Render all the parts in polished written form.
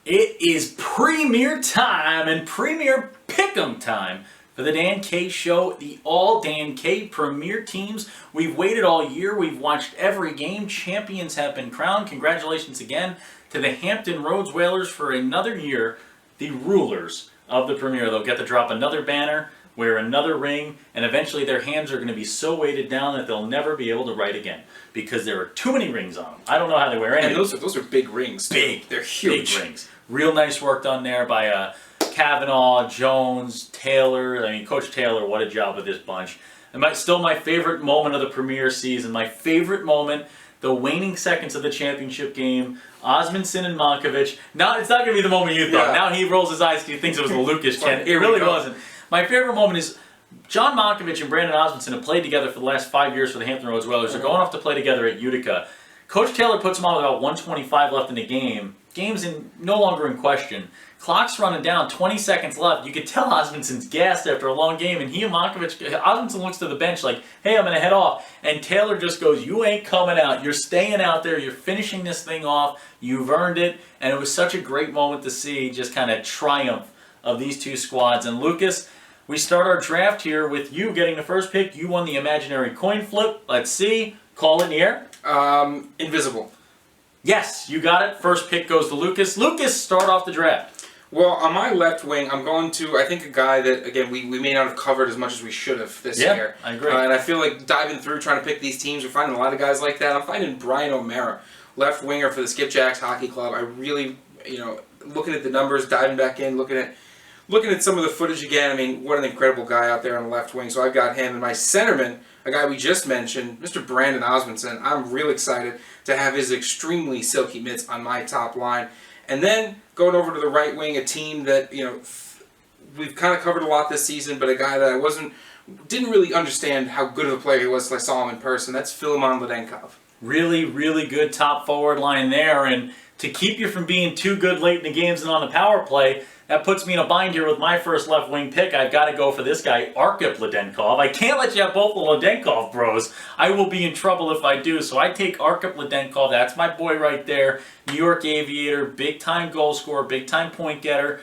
It is premier time and premier pick'em time for the Dan K Show, the all Dan K premier teams. We've waited all year. We've watched every game. Champions have been crowned. Congratulations again to the Hampton Roads Whalers for another year, the rulers of the premier. They'll get to drop another banner, wear another ring, and eventually their hands are going to be so weighted down that they'll never be able to write again because there are too many rings on them. I don't know how they wear any. And those are big rings. Big. They're huge. Big rings. Real nice work done there by Kavanaugh, Jones, Taylor. I mean, Coach Taylor, what a job with this bunch. And still my favorite moment of the premier season, my favorite moment, the waning seconds of the championship game, Osmondson and Monkovich. Now, it's not going to be the moment you thought. Yeah. Now he rolls his eyes because he thinks it was the Lucas chant. It really wasn't. My favorite moment is John Monkovich and Brandon Osmondson have played together for the last 5 years for the Hampton Roads Whalers. They're going off to play together at Utica. Coach Taylor puts them on with about 1:25 left in the game. Game's no longer in question. Clock's running down, 20 seconds left. You could tell Osmondson's gassed after a long game, and he and Monkovich, Osmondson looks to the bench like, hey, I'm going to head off. And Taylor just goes, you ain't coming out. You're staying out there. You're finishing this thing off. You've earned it. And it was such a great moment to see just kind of triumph of these two squads. And Lucas, we start our draft here with you getting the first pick. You won the imaginary coin flip. Let's see. Call it in the air. Invisible. Yes, you got it. First pick goes to Lucas. Lucas, start off the draft. Well, on my left wing, I'm going to, I think, a guy that, again, we may not have covered as much as we should have this year. I agree. And I feel like diving through, trying to pick these teams, we're finding a lot of guys like that. I'm finding Brian O'Mara, left winger for the Skipjacks Hockey Club. I really, looking at the numbers, diving back in, looking at some of the footage again. I mean, what an incredible guy out there on the left wing. So I've got him. And my centerman, a guy we just mentioned, Mr. Brandon Osmondson. I'm real excited to have his extremely silky mitts on my top line. And then going over to the right wing, a team that, we've kind of covered a lot this season, but a guy that I didn't really understand how good of a player he was until I saw him in person. That's Philemon Ledenkov. Really, really good top forward line there. And to keep you from being too good late in the games and on the power play, that puts me in a bind here with my first left wing pick. I've got to go for this guy, Arkhip Ledenkov. I can't let you have both the Ledenkov bros. I will be in trouble if I do. So I take Arkhip Ledenkov. That's my boy right there. New York Aviator, big-time goal scorer, big-time point getter.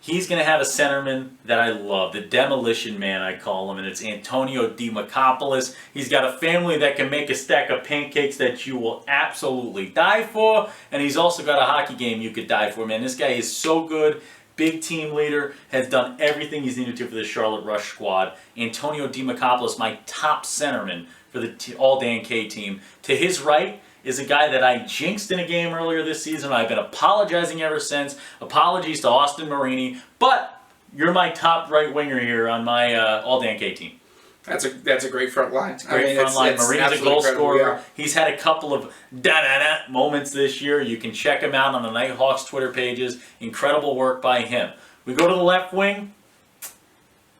He's going to have a centerman that I love, the Demolition Man, I call him, and it's Antonio Dematopolis. He's got a family that can make a stack of pancakes that you will absolutely die for, and he's also got a hockey game you could die for, man. This guy is so good, big team leader, has done everything he's needed to for the Charlotte Rush squad. Antonio Dematopolis, my top centerman for the All Dan K team. To his right is a guy that I jinxed in a game earlier this season. I've been apologizing ever since. Apologies to Austin Marini. But you're my top right winger here on my All Dan K team. That's a great front line. It's a great front line. Marini's a goal scorer. Yeah. He's had a couple of da-da-da moments this year. You can check him out on the Nighthawks Twitter pages. Incredible work by him. We go to the left wing.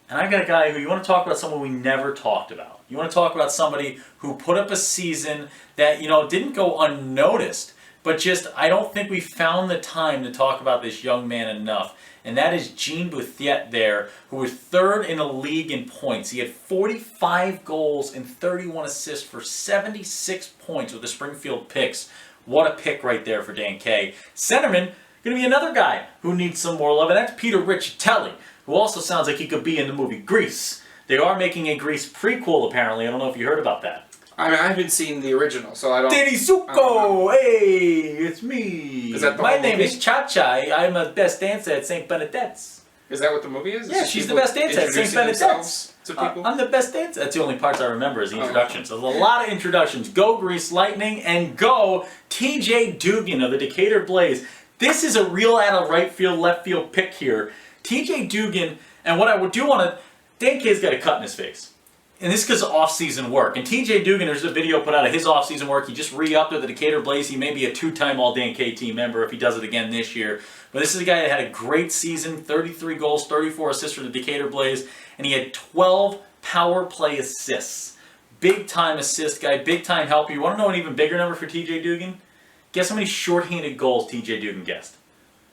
And I've got a guy who, you want to talk about someone we never talked about. You want to talk about somebody who put up a season that, didn't go unnoticed. But just, I don't think we found the time to talk about this young man enough. And that is Jean Bouthiet there, who was third in the league in points. He had 45 goals and 31 assists for 76 points with the Springfield Picks. What a pick right there for Dan K. Centerman, going to be another guy who needs some more love, and that's Peter Riccitelli, who also sounds like he could be in the movie Grease. They are making a Grease prequel, apparently. I don't know if you heard about that. I haven't seen the original, so I don't... Denisuko! Hey, it's me! Is that the My whole name movie? is Cha-Cha. I'm a best dancer at St. Benedette's. Is that what the movie is? Yeah, she's the best dancer at St. Benedette's. To people? I'm the best dancer. That's the only parts I remember is the introductions. So there's a lot of introductions. Go Grease Lightning and go TJ Dugan of the Decatur Blaze. This is a real out of right field, left field pick here. TJ Dugan, and what I do want to... Dan K's got a cut in his face. And this is because of off-season work. And TJ Dugan, there's a video put out of his off-season work. He just re-upped with the Decatur Blaze. He may be a two-time All-Dan K team member if he does it again this year. But this is a guy that had a great season, 33 goals, 34 assists for the Decatur Blaze, and he had 12 power play assists. Big-time assist guy, big-time helper. You want to know an even bigger number for TJ Dugan? Guess how many shorthanded goals TJ Dugan guessed?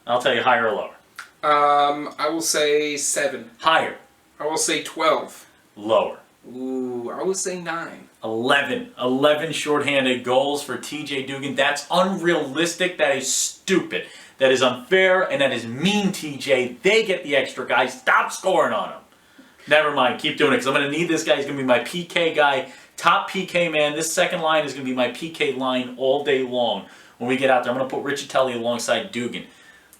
I'll tell you, higher or lower. I will say 7. Higher. I will say 12. Lower. Ooh, I will say 9. 11 shorthanded goals for TJ Dugan. That's unrealistic. That is stupid. That is unfair, and that is mean, TJ. They get the extra guys. Stop scoring on them. Never mind. Keep doing it, because I'm going to need this guy. He's going to be my PK guy. Top PK man. This second line is going to be my PK line all day long. When we get out there, I'm going to put Riccitelli alongside Dugan.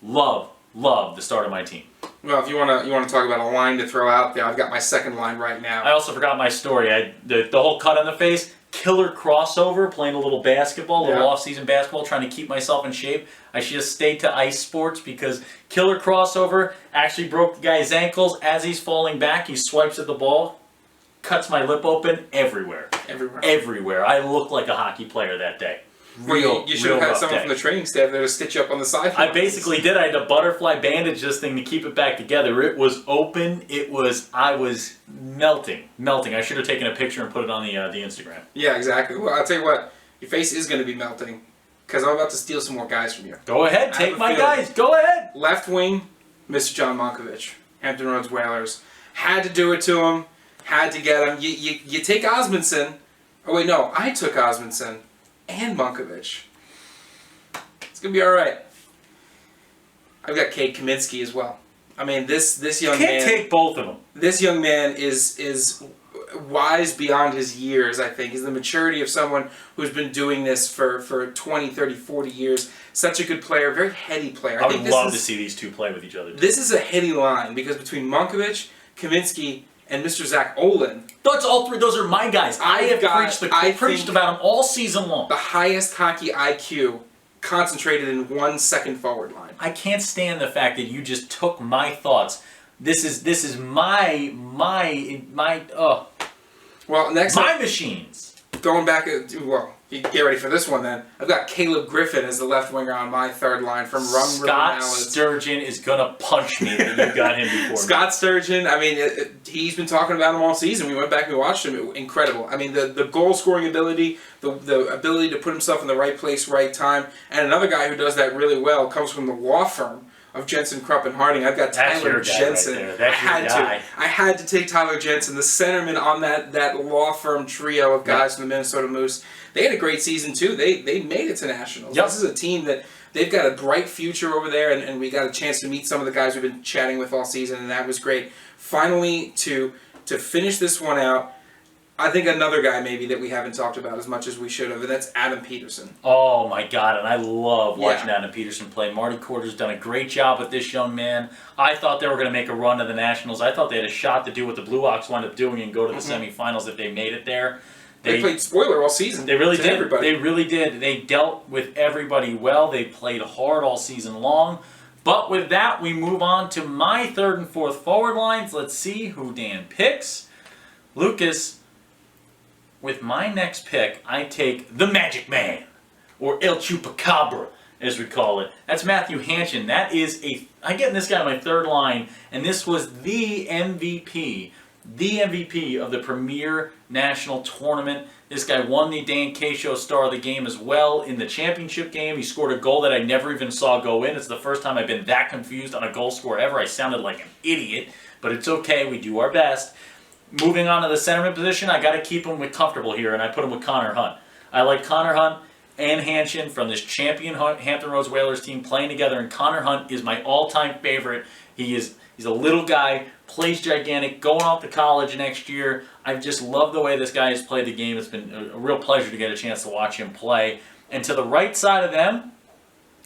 Love the start of my team. Well, if you want to talk about a line to throw out there, I've got my second line right now. I also forgot my story. The whole cut on the face, killer crossover, playing a little basketball, a little off-season basketball, trying to keep myself in shape. I should have stayed to ice sports, because killer crossover actually broke the guy's ankles. As he's falling back, he swipes at the ball, cuts my lip open everywhere. Everywhere. I looked like a hockey player that day. You should have had someone from the training staff there to stitch you up on the sideline. I basically did. I had to butterfly bandage this thing to keep it back together. It was open. I was melting. I should have taken a picture and put it on the Instagram. Yeah, exactly. Well, I'll tell you what, your face is going to be melting, because I'm about to steal some more guys from you. Go ahead, take my guys. Go ahead. Left wing, Mr. John Monkovich, Hampton Roads Whalers. Had to do it to him. Had to get him. You take Osmondson. Oh wait, no, I took Osmondson and Monkovich. It's gonna be all right. I've got Kate Kaminsky as well. I mean, this young man. Can't take both of them. This young man is wise beyond his years. I think he's the maturity of someone who's been doing this for 20, 30, 40 years. Such a good player, very heady player. I would love to see these two play with each other. This is a heady line, because between Monkovich, Kaminsky, and Mr. Zach Olin. That's all three. Those are my guys. I have preached about them all season long. The highest hockey IQ concentrated in one second forward line. I can't stand the fact that you just took my thoughts. This is my Well, next my machines. Going back, well, you get ready for this one then. I've got Caleb Griffin as the left winger on my third line from Rum River Scott Mallards. Sturgeon is gonna punch me that you got him before. Scott Sturgeon, I mean, he's been talking about him all season. We went back and we watched him. Incredible. I mean, the goal scoring ability, the ability to put himself in the right place, right time, and another guy who does that really well comes from the law firm of Jensen, Krupp, and Harding. I've got Tyler Jensen. I had to take Tyler Jensen, the centerman on that law firm trio of guys from the Minnesota Moose. They had a great season too. They made it to nationals. This is a team that they've got a bright future over there, and we got a chance to meet some of the guys we've been chatting with all season, and that was great. Finally, to finish this one out, I think another guy maybe that we haven't talked about as much as we should have, and that's Adam Peterson. Oh my God, and I love watching Adam Peterson play. Marty Corder's done a great job with this young man. I thought they were going to make a run to the Nationals. I thought they had a shot to do what the Blue Hawks wound up doing and go to the semifinals if they made it there. They played spoiler all season. They really did. Everybody. They really did. They dealt with everybody well. They played hard all season long. But with that, we move on to my third and fourth forward lines. Let's see who Dan picks. Lucas, with my next pick, I take the Magic Man, or El Chupacabra, as we call it. That's Matthew Hansen. That is I'm getting this guy on my third line, and this was the MVP of the Premier National Tournament. This guy won the Dan K Show Star of the Game as well in the championship game. He scored a goal that I never even saw go in. It's the first time I've been that confused on a goal score ever. I sounded like an idiot, but it's okay. We do our best. Moving on to the centerman position, I got to keep him with comfortable here, and I put him with Connor Hunt. I like Connor Hunt and Hansen from this champion Hampton Roads Whalers team playing together, and Connor Hunt is my all-time favorite. He's a little guy, plays gigantic, going off to college next year. I just love the way this guy has played the game. It's been a real pleasure to get a chance to watch him play. And to the right side of them,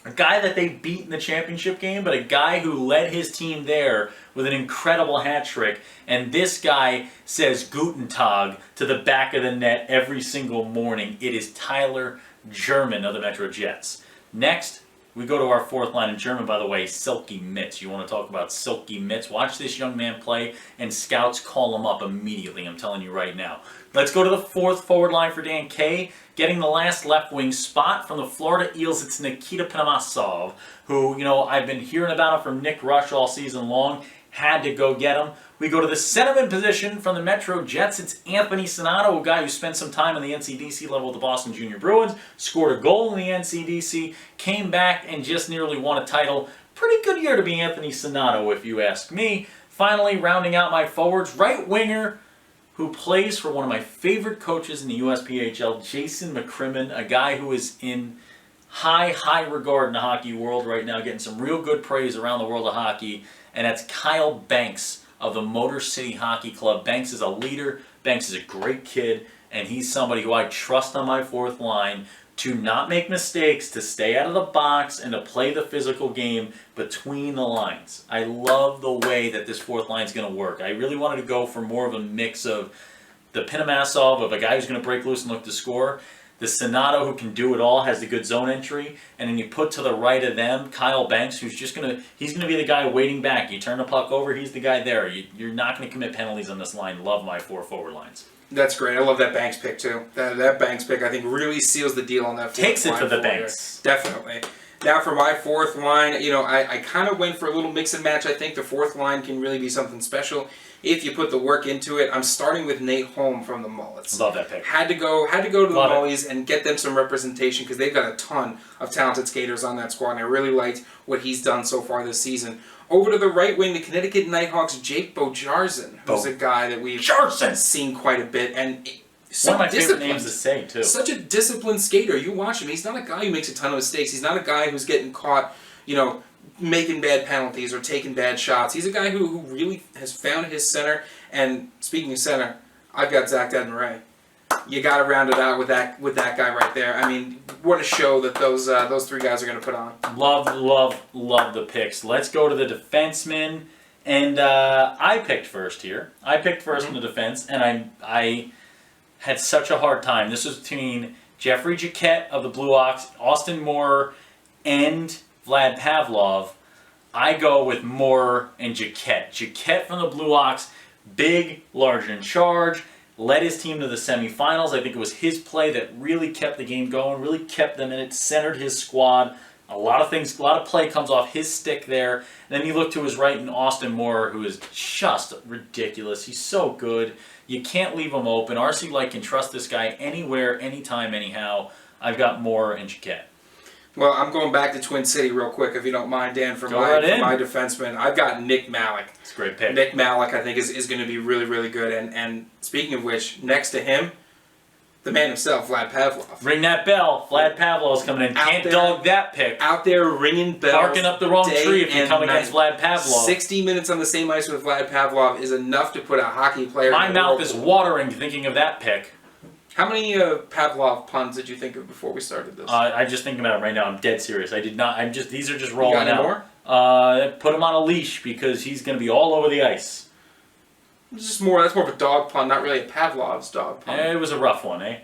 a guy that they beat in the championship game, but a guy who led his team there with an incredible hat trick. And this guy says Guten Tag to the back of the net every single morning. It is Tyler German of the Metro Jets. Next, we go to our fourth line in German, by the way, Silky Mitts. You want to talk about Silky Mitts? Watch this young man play, and scouts call him up immediately. I'm telling you right now. Let's go to the fourth forward line for Dan K. Getting the last left wing spot from the Florida Eels, it's Nikita Panamasov, who, I've been hearing about him from Nick Rush all season long. Had to go get him. We go to the centerman position from the Metro Jets. It's Anthony Senado, a guy who spent some time in the NCDC level with the Boston Junior Bruins, scored a goal in the NCDC, came back and just nearly won a title. Pretty good year to be Anthony Senado, if you ask me. Finally, rounding out my forwards, right winger, who plays for one of my favorite coaches in the USPHL, Jason McCrimmon, a guy who is in high regard in the hockey world right now, getting some real good praise around the world of hockey, and that's Kyle Banks of the Motor City Hockey Club. Banks is a leader, Banks is a great kid, and he's somebody who I trust on my fourth line to not make mistakes, to stay out of the box, and to play the physical game between the lines. I love the way that this fourth line is going to work. I really wanted to go for more of a mix of the Pinamasov, of a guy who's going to break loose and look to score, the Senado, who can do it all, has the good zone entry, and then you put to the right of them Kyle Banks, who's just he's gonna be the guy waiting back. You turn the puck over, he's the guy there. You're not gonna commit penalties on this line. Love my 4 forward lines. That's great. I love that Banks pick too. That Banks pick, I think, really seals the deal on that. Takes it for the Banks. Definitely. Now for my fourth line, I kind of went for a little mix and match. I think the fourth line can really be something special if you put the work into it. I'm starting with Nate Holm from the Mullets. Love that pick. Had to go to the Mullies and get them some representation because they've got a ton of talented skaters on that squad, and I really liked what he's done so far this season. Over to the right wing, the Connecticut Nighthawks, Jake Bojarzen, who's a guy that we've seen quite a bit, and one of my favorite names to say, too. Such a disciplined skater. You watch him. He's not a guy who makes a ton of mistakes. He's not a guy who's getting caught, making bad penalties or taking bad shots. He's a guy who really has found his center. And speaking of center, I've got Zach Dedmore. You got to round it out with that guy right there. I mean, what a show that those 3 guys are going to put on. Love the picks. Let's go to the defensemen. And I picked first here. I picked first in the defense, and I had such a hard time. This was between Jeffrey Jaquette of the Blue Ox, Austin Moore, and Vlad Pavlov. I go with Moore and Jaquette. Jaquette from the Blue Ox, big, large in charge, led his team to the semifinals. I think it was his play that really kept the game going, really kept them in it, centered his squad. A lot of play comes off his stick there. And then you look to his right in Austin Moore, who is just ridiculous. He's so good. You can't leave him open. RC Light can trust this guy anywhere, anytime, anyhow. I've got Moore and Jaquette. Well, I'm going back to Twin City real quick, if you don't mind, Dan, for my defenseman. I've got Nick Malik. It's a great pick. Nick Malik, I think, is going to be really, really good. And speaking of which, next to him, the man himself, Vlad Pavlov. Ring that bell. Vlad Pavlov's coming in. Can't dog that pick. Out there ringing bells. Barking up the wrong tree if you come against Vlad Pavlov. 60 minutes on the same ice with Vlad Pavlov is enough to put a hockey player My in the mouth is watering thinking of that pick. How many Pavlov puns did you think of before we started this? I'm just thinking about it right now. I'm dead serious. I did not. These are just rolling out. You got any more? Put him on a leash because he's going to be all over the ice. That's more of a dog pun, not really a Pavlov's dog pun. It was a rough one, eh?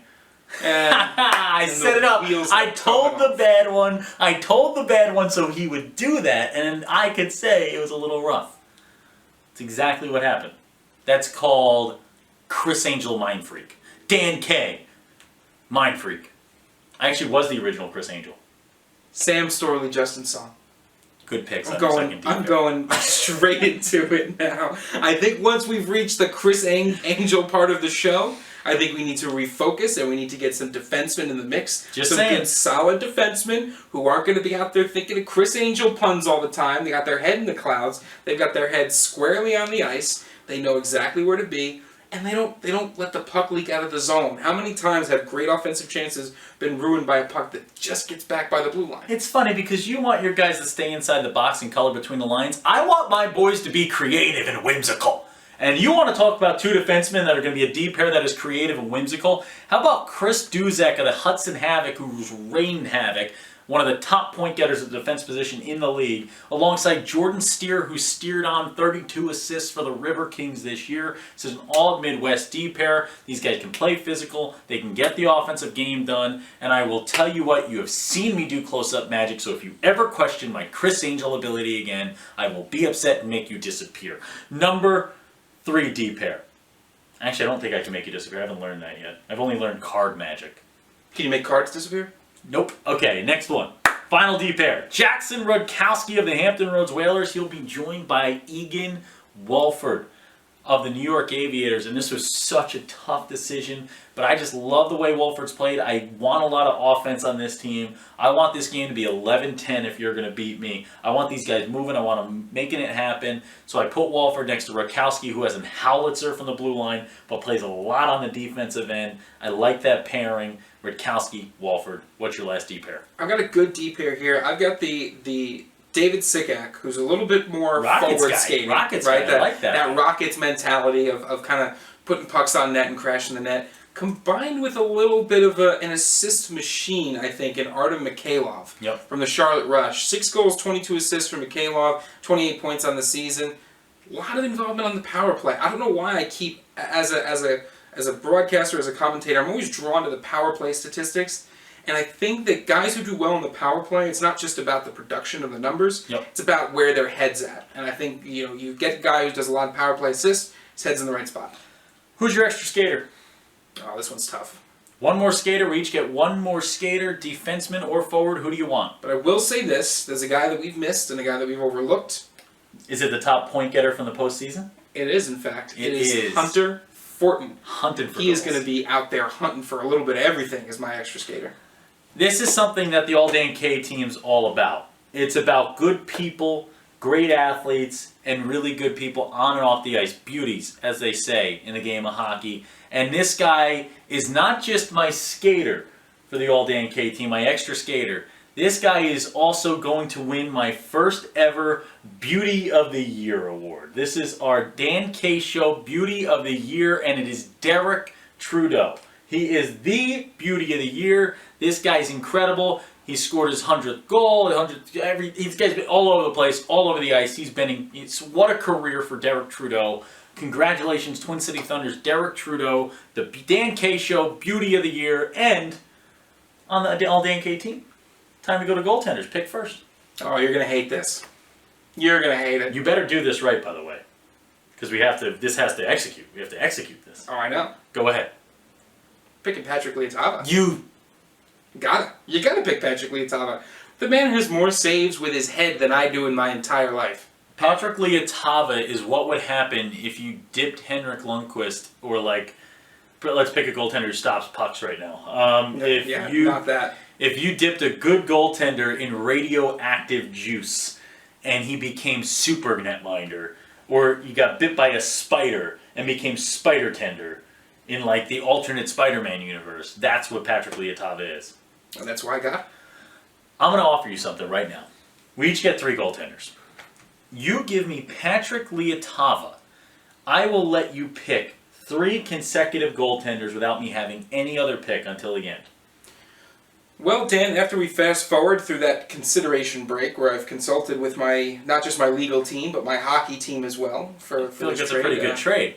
I set it up. I told the bad one. I told the bad one so he would do that, and I could say it was a little rough. It's exactly what happened. That's called Chris Angel Mind Freak. Dan K. Mind Freak. I actually was the original Chris Angel. Sam Storley, Justin Song. Good picks. I'm going straight into it now. I think once we've reached the Chris Angel part of the show, I think we need to refocus and we need to get some defensemen in the mix. Some good, solid defensemen who aren't going to be out there thinking of Chris Angel puns all the time. They got their head in the clouds. They've got their head squarely on the ice. They know exactly where to be. And they don't let the puck leak out of the zone. How many times have great offensive chances been ruined by a puck that just gets back by the blue line? It's funny because you want your guys to stay inside the box and color between the lines. I want my boys to be creative and whimsical. And you want to talk about 2 defensemen that are going to be a deep pair that is creative and whimsical? How about Chris Duzek of the Hudson Havoc, who's rained havoc, one of the top point getters at the defense position in the league, alongside Jordan Steer, who steered on 32 assists for the River Kings this year. This is an all-Midwest D pair. These guys can play physical. They can get the offensive game done. And I will tell you what, you have seen me do close-up magic, so if you ever question my Chris Angel ability again, I will be upset and make you disappear. Number 3 D pair. Actually, I don't think I can make you disappear. I haven't learned that yet. I've only learned card magic. Can you make cards disappear? Nope. Okay, next one. Final D pair. Jackson Rudkowski of the Hampton Roads Whalers. He'll be joined by Egan Walford of the New York Aviators, and this was such a tough decision, but I just love the way Wolford's played. I want a lot of offense on this team. I want this game to be 11-10 if you're going to beat me. I want these guys moving. I want them making it happen. So I put Wolford next to Rudkowski, who has a howitzer from the blue line, but plays a lot on the defensive end. I like that pairing. Rudkowski, Wolford. What's your last D pair? I've got a good D pair here. I've got the David Sikak, who's a little bit more Rockets forward guy. skating. Rockets right? guy. I like that. That Rockets mentality of kind of putting pucks on net and crashing the net, combined with a little bit of an assist machine, I think, in Artem Mikhailov from the Charlotte Rush. 6 goals, 22 assists for Mikhailov, 28 points on the season. A lot of involvement on the power play. I don't know why I keep, as a broadcaster, as a commentator, I'm always drawn to the power play statistics. And I think that guys who do well in the power play, it's not just about the production of the numbers. It's about where their head's at. And I think, you get a guy who does a lot of power play assists, his head's in the right spot. Who's your extra skater? Oh, this one's tough. One more skater. We each get one more skater, defenseman or forward. Who do you want? But I will say this. There's a guy that we've missed and a guy that we've overlooked. Is it the top point getter from the postseason? It is, in fact. It is. Hunter Fortin. Hunting for He is going to be out there hunting for a little bit of everything as my extra skater. This is something that the All-Dan K team's all about. It's about good people, great athletes, and really good people on and off the ice. Beauties, as they say in the game of hockey. And this guy is not just my skater for the All-Dan K team, my extra skater. This guy is also going to win my first ever Beauty of the Year award. This is our Dan K Show Beauty of the Year, and it is Derrick Trudeau. He is the Beauty of the Year. This guy's incredible. He scored his 100th goal. This guy's been all over the place, all over the ice. What a career for Derrick Trudeau. Congratulations, Twin City Thunders, Derrick Trudeau, the Dan K Show Beauty of the Year, and on the All Dan K team. Time to go to goaltenders. Pick first. Oh, you're going to hate this. You're going to hate it. You better do this right, by the way, because this has to execute. We have to execute this. Oh, I know. Go ahead. Picking Patrick Liatava. You got it. You got to pick Patrick Liatava. The man has more saves with his head than I do in my entire life. Patrick Liatava is what would happen if you dipped Henrik Lundqvist or let's pick a goaltender who stops pucks right now. Not that. If you dipped a good goaltender in radioactive juice and he became super netminder, or you got bit by a spider and became spider tender in the alternate Spider-Man universe, that's what Patrick Liatava is. And that's why I got. I'm going to offer you something right now. We each get 3 goaltenders. You give me Patrick Liatava. I will let you pick 3 consecutive goaltenders without me having any other pick until the end. Well, Dan, after we fast forward through that consideration break where I've consulted with not just my legal team, but my hockey team as well. I feel like that's a pretty good trade.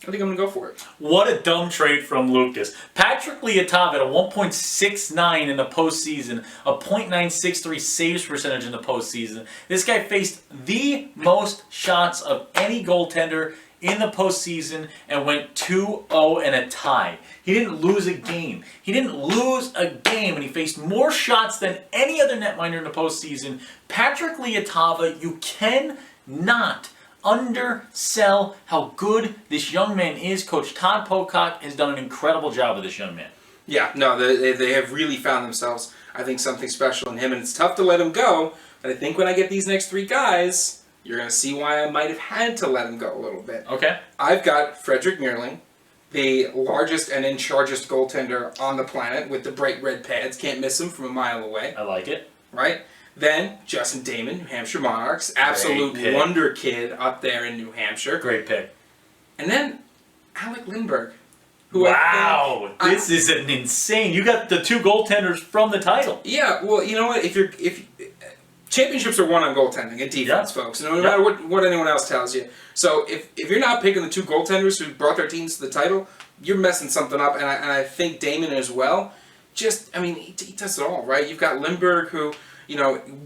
I think I'm going to go for it. What a dumb trade from Lucas. Patrick Liatava at a 1.69 in the postseason, a .963 saves percentage in the postseason. This guy faced the most shots of any goaltender in the postseason and went 2-0 and a tie. He didn't lose a game. And he faced more shots than any other netminder in the postseason. Patrick Liatava, you cannot undersell how good this young man is. Coach Todd Pocock has done an incredible job with this young man. Yeah, no, they have really found themselves, I think, something special in him, and it's tough to let him go, but I think when I get these next 3 guys, you're going to see why I might have had to let him go a little bit. Okay. I've got Frederick Meerling, the largest and in chargest goaltender on the planet with the bright red pads. Can't miss him from a mile away. I like it. Right? Then Justin Damon, New Hampshire Monarchs. Absolute wonder kid up there in New Hampshire. Great pick. And then Alec Lindbergh. Wow, this is an insane. You got the 2 goaltenders from the title. Yeah, well, you know what? If championships are won on goaltending and defense, folks. No matter what anyone else tells you. So if you're not picking the 2 goaltenders who brought their teams to the title, you're messing something up. And I think Damon as well. He does it all, right? You've got Lindbergh who,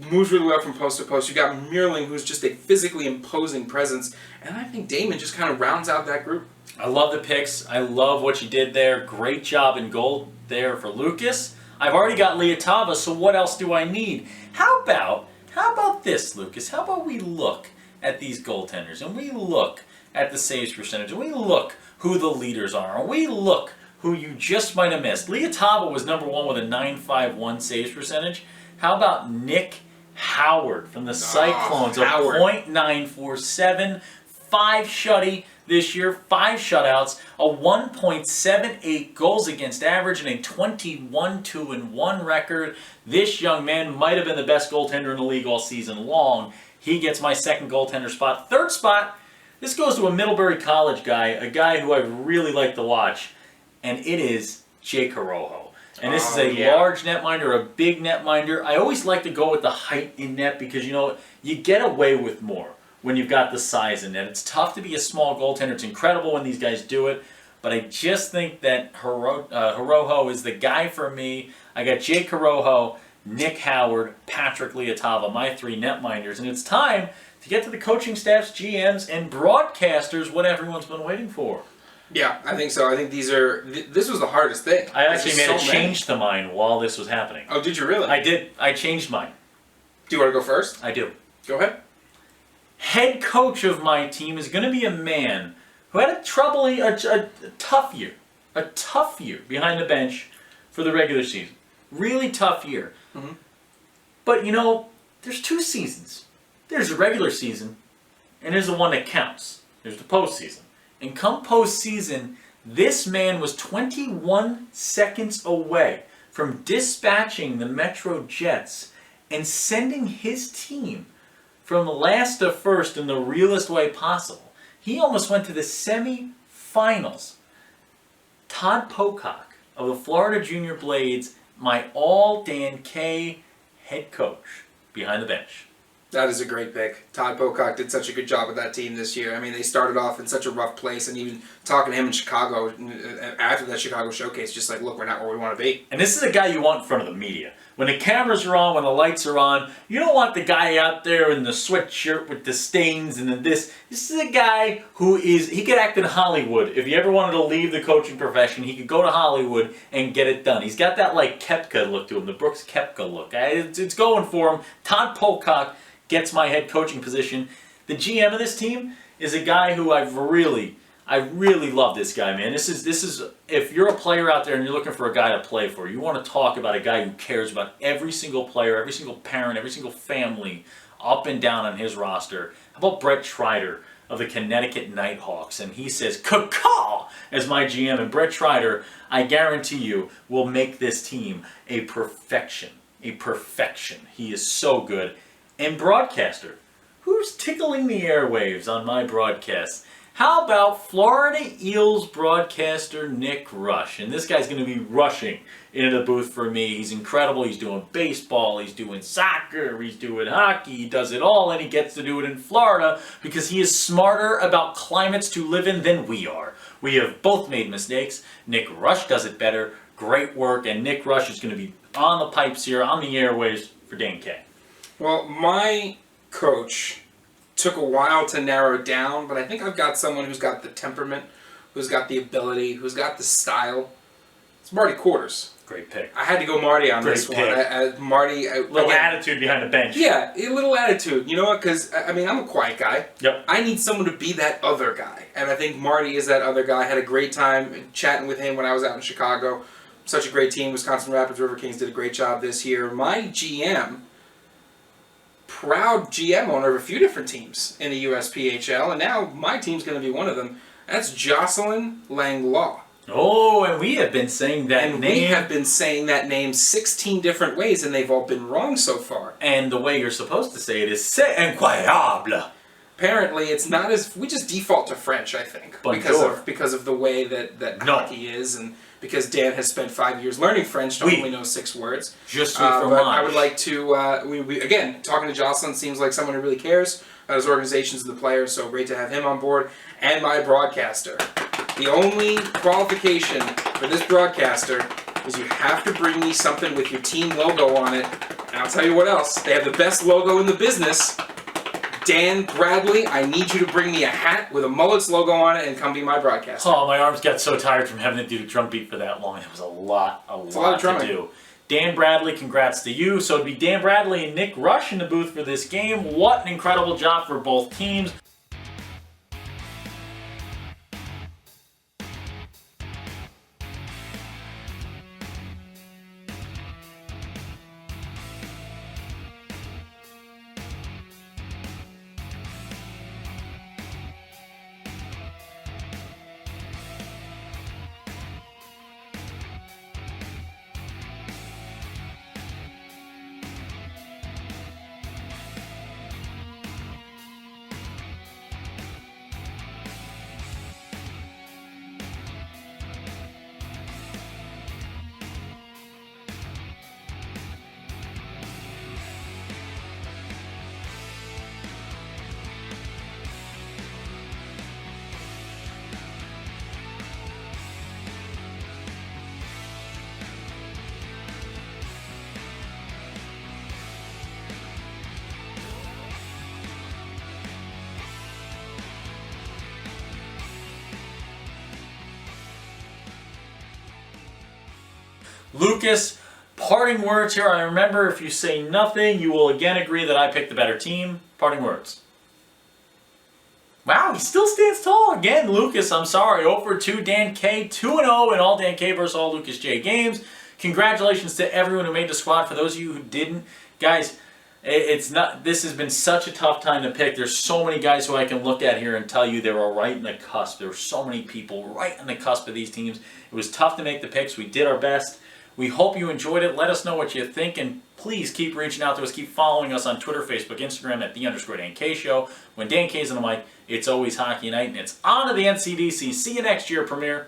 moves really well from post to post. You've got Meerling who's just a physically imposing presence. And I think Damon just kind of rounds out that group. I love the picks. I love what you did there. Great job in goal there for Lucas. I've already got Liatava, so what else do I need? How about this, Lucas? How about we look at these goaltenders and we look at the saves percentage, and we look who the leaders are, and we look who you just might have missed. Leotava was number 1 with a .951 saves percentage. How about Nick Howard from the Cyclones? Howard. A .947, 5 shutty this year, 5 shutouts, a 1.78 goals against average, and a 21-2-1 record. This young man might have been the best goaltender in the league all season long. He gets my second goaltender spot. Third spot, this goes to a Middlebury College guy, a guy who I really like to watch, and it is Jake Corojo. And this is a large netminder, a big netminder. I always like to go with the height in net because, you get away with more when you've got the size in net. It's tough to be a small goaltender. It's incredible when these guys do it. But I just think that Corojo is the guy for me. I got Jake Corojo, Nick Howard, Patrick Leotava, my 3 netminders. And it's time to get to the coaching staffs, GMs, and broadcasters, what everyone's been waiting for. Yeah, I think so. I think this was the hardest thing. I actually made a change to mine while this was happening. Oh, did you really? I did. I changed mine. Do you want to go first? I do. Go ahead. Head coach of my team is going to be a man who had a tough year behind the bench for the regular season. Really tough year. Mm-hmm. But there's 2 seasons. There's the regular season, and there's the one that counts. There's the postseason. And come postseason, this man was 21 seconds away from dispatching the Metro Jets and sending his team from last to first in the realest way possible. He almost went to the semifinals. Todd Pocock of the Florida Junior Blades, my all-Dan K head coach behind the bench. That is a great pick. Todd Pocock did such a good job with that team this year. I mean, they started off in such a rough place, and even talking to him in Chicago after that Chicago showcase, just like, look, we're not where we want to be. And this is a guy you want in front of the media. When the cameras are on, when the lights are on, you don't want the guy out there in the sweatshirt with the stains and this. This is a guy he could act in Hollywood. If he ever wanted to leave the coaching profession, he could go to Hollywood and get it done. He's got that Koepka look to him, the Brooks Koepka look. It's going for him. Todd Pocock gets my head coaching position. The GM of this team is a guy who I really love this guy, man. This is if you're a player out there and you're looking for a guy to play for, you want to talk about a guy who cares about every single player, every single parent, every single family up and down on his roster. How about Brett Ryder of the Connecticut Nighthawks? And he says, "Caw-caw," as my GM. And Brett Ryder, I guarantee you, will make this team a perfection. A perfection. He is so good. And broadcaster, who's tickling the airwaves on my broadcast? How about Florida Eels broadcaster Nick Rush? And this guy's going to be rushing into the booth for me. He's incredible. He's doing baseball. He's doing soccer. He's doing hockey. He does it all, and he gets to do it in Florida because he is smarter about climates to live in than we are. We have both made mistakes. Nick Rush does it better. Great work. And Nick Rush is going to be on the pipes here, on the airwaves for Dan K. Well, my coach took a while to narrow it down, but I think I've got someone who's got the temperament, who's got the ability, who's got the style. It's Marty Quarters. Great pick. I had to go Marty on Great this pick. one. Marty, little attitude behind the bench. Yeah, a little attitude. You know what? Because, I'm a quiet guy. Yep. I need someone to be that other guy. And I think Marty is that other guy. I had a great time chatting with him when I was out in Chicago. Such a great team. Wisconsin Rapids River Kings did a great job this year. My GM, proud GM owner of a few different teams in the USPHL, and now my team's going to be one of them. That's Jocelyn Langlaw. Oh, and we have been saying that name. We have been saying that name 16 different ways, and they've all been wrong so far. And the way you're supposed to say it is "c'est incroyable." Apparently, it's not as... We just default to French, I think, because of the way that hockey is, and because Dan has spent 5 years learning French, only knows 6 words. Just but I would like to... again, talking to Jocelyn seems like someone who really cares about his organizations and the players, so great to have him on board. And my broadcaster. The only qualification for this broadcaster is you have to bring me something with your team logo on it. And I'll tell you what else. They have the best logo in the business. Dan Bradley, I need you to bring me a hat with a Mullets logo on it and come be my broadcaster. Oh, my arms got so tired from having to do the drum beat for that long. It was a lot to do. Dan Bradley, congrats to you. So it'd be Dan Bradley and Nick Rush in the booth for this game. What an incredible job for both teams. Lucas, parting words here. I remember if you say nothing, you will again agree that I picked the better team. Parting words. Wow, he still stands tall. Again, Lucas, I'm sorry. 0 for 2, Dan K. 2-0 in all Dan K versus all Lucas J games. Congratulations to everyone who made the squad. For those of you who didn't, guys, it's not. This has been such a tough time to pick. There's so many guys who I can look at here and tell you they were right in the cusp. There were so many people right on the cusp of these teams. It was tough to make the picks. We did our best. We hope you enjoyed it. Let us know what you think, and please keep reaching out to us. Keep following us on Twitter, Facebook, Instagram at @the_Dan Show. When Dan K's on the mic, it's always hockey night, and it's on to the NCDC. See you next year, Premier.